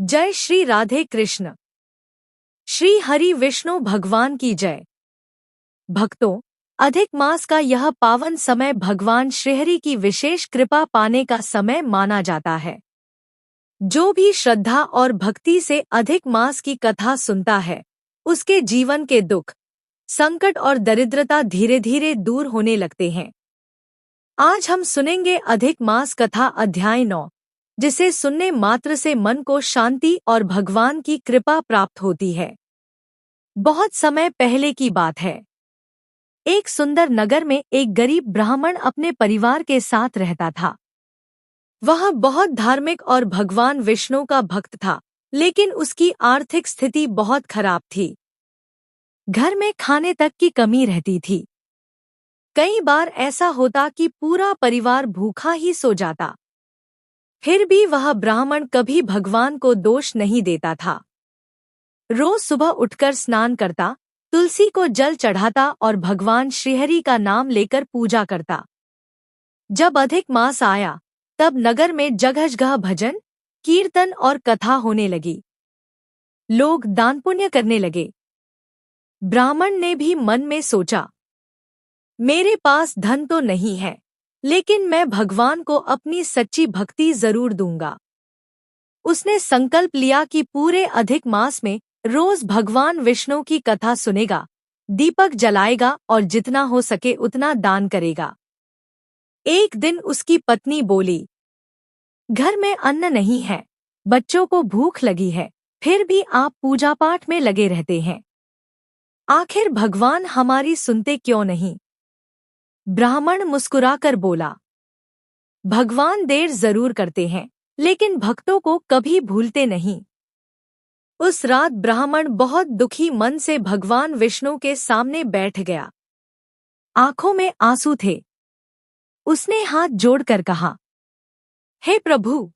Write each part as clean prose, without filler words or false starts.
जय श्री राधे कृष्ण। श्री हरि विष्णु भगवान की जय। भक्तों, अधिक मास का यह पावन समय भगवान श्रीहरि की विशेष कृपा पाने का समय माना जाता है। जो भी श्रद्धा और भक्ति से अधिक मास की कथा सुनता है, उसके जीवन के दुख, संकट और दरिद्रता धीरे धीरे दूर होने लगते हैं। आज हम सुनेंगे अधिक मास कथा अध्याय 9, जिसे सुनने मात्र से मन को शांति और भगवान की कृपा प्राप्त होती है। बहुत समय पहले की बात है। एक सुंदर नगर में एक गरीब ब्राह्मण अपने परिवार के साथ रहता था। वह बहुत धार्मिक और भगवान विष्णु का भक्त था, लेकिन उसकी आर्थिक स्थिति बहुत खराब थी। घर में खाने तक की कमी रहती थी। कई बार ऐसा होता कि पूरा परिवार भूखा ही सो जाता। फिर भी वह ब्राह्मण कभी भगवान को दोष नहीं देता था। रोज सुबह उठकर स्नान करता, तुलसी को जल चढ़ाता और भगवान श्रीहरि का नाम लेकर पूजा करता। जब अधिक मास आया, तब नगर में जगह-जगह भजन, कीर्तन और कथा होने लगी। लोग दान पुण्य करने लगे। ब्राह्मण ने भी मन में सोचा, मेरे पास धन तो नहीं है, लेकिन मैं भगवान को अपनी सच्ची भक्ति जरूर दूंगा। उसने संकल्प लिया कि पूरे अधिक मास में रोज भगवान विष्णु की कथा सुनेगा, दीपक जलाएगा और जितना हो सके उतना दान करेगा। एक दिन उसकी पत्नी बोली, घर में अन्न नहीं है, बच्चों को भूख लगी है, फिर भी आप पूजा पाठ में लगे रहते हैं। आखिर भगवान हमारी सुनते क्यों नहीं? ब्राह्मण मुस्कुराकर बोला, भगवान देर जरूर करते हैं, लेकिन भक्तों को कभी भूलते नहीं। उस रात ब्राह्मण बहुत दुखी मन से भगवान विष्णु के सामने बैठ गया। आंखों में आंसू थे। उसने हाथ जोड़कर कहा, हे प्रभु,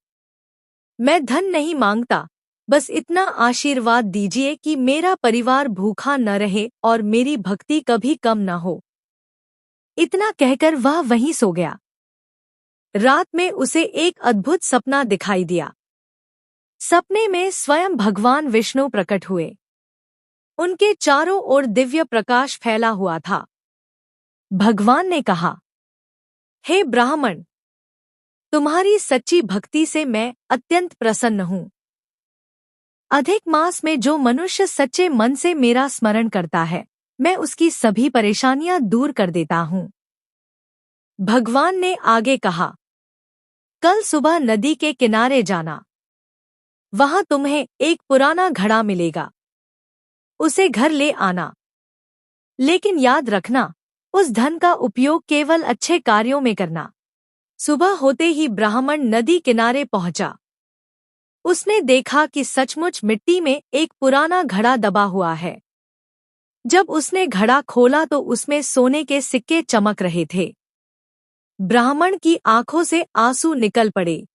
मैं धन नहीं मांगता, बस इतना आशीर्वाद दीजिए कि मेरा परिवार भूखा न रहे और मेरी भक्ति कभी कम न हो। इतना कहकर वह वहीं सो गया। रात में उसे एक अद्भुत सपना दिखाई दिया। सपने में स्वयं भगवान विष्णु प्रकट हुए। उनके चारों ओर दिव्य प्रकाश फैला हुआ था। भगवान ने कहा, हे ब्राह्मण, तुम्हारी सच्ची भक्ति से मैं अत्यंत प्रसन्न हूँ। अधिक मास में जो मनुष्य सच्चे मन से मेरा स्मरण करता है, मैं उसकी सभी परेशानियां दूर कर देता हूँ। भगवान ने आगे कहा, कल सुबह नदी के किनारे जाना। वहां तुम्हें एक पुराना घड़ा मिलेगा। उसे घर ले आना। लेकिन याद रखना, उस धन का उपयोग केवल अच्छे कार्यों में करना। सुबह होते ही ब्राह्मण नदी किनारे पहुंचा। उसने देखा कि सचमुच मिट्टी में एक पुराना घड़ा दबा हुआ है। जब उसने घड़ा खोला तो उसमें सोने के सिक्के चमक रहे थे। ब्राह्मण की आंखों से आंसू निकल पड़े।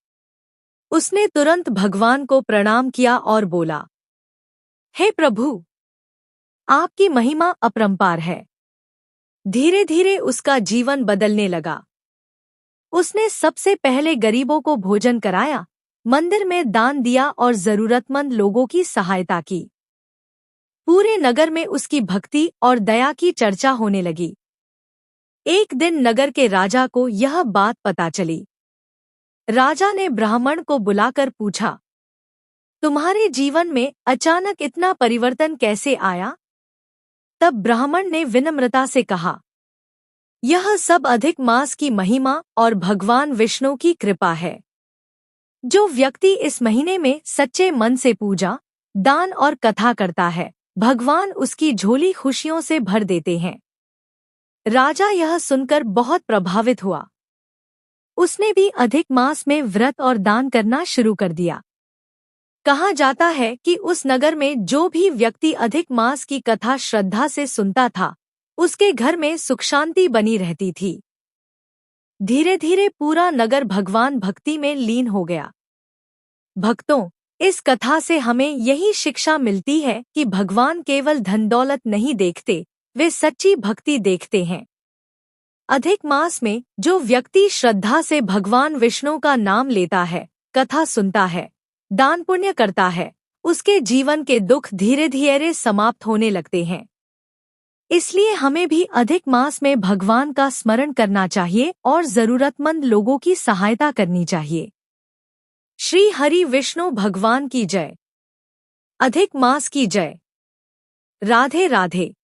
उसने तुरंत भगवान को प्रणाम किया और बोला, हे प्रभु, आपकी महिमा अपरंपार है। धीरे धीरे उसका जीवन बदलने लगा। उसने सबसे पहले गरीबों को भोजन कराया, मंदिर में दान दिया और जरूरतमंद लोगों की सहायता की। पूरे नगर में उसकी भक्ति और दया की चर्चा होने लगी। एक दिन नगर के राजा को यह बात पता चली। राजा ने ब्राह्मण को बुलाकर पूछा, तुम्हारे जीवन में अचानक इतना परिवर्तन कैसे आया? तब ब्राह्मण ने विनम्रता से कहा, यह सब अधिक मास की महिमा और भगवान विष्णु की कृपा है। जो व्यक्ति इस महीने में सच्चे मन से पूजा, दान और कथा करता है, भगवान उसकी झोली खुशियों से भर देते हैं। राजा यह सुनकर बहुत प्रभावित हुआ। उसने भी अधिक मास में व्रत और दान करना शुरू कर दिया। कहा जाता है कि उस नगर में जो भी व्यक्ति अधिक मास की कथा श्रद्धा से सुनता था, उसके घर में सुख शांति बनी रहती थी। धीरे धीरे पूरा नगर भगवान भक्ति में लीन हो गया। भक्तों, इस कथा से हमें यही शिक्षा मिलती है कि भगवान केवल धन दौलत नहीं देखते, वे सच्ची भक्ति देखते हैं। अधिक मास में जो व्यक्ति श्रद्धा से भगवान विष्णु का नाम लेता है, कथा सुनता है, दान पुण्य करता है, उसके जीवन के दुख धीरे धीरे समाप्त होने लगते हैं। इसलिए हमें भी अधिक मास में भगवान का स्मरण करना चाहिए और जरूरतमंद लोगों की सहायता करनी चाहिए। श्री हरि विष्णु भगवान की जय। अधिक मास की जय। राधे राधे।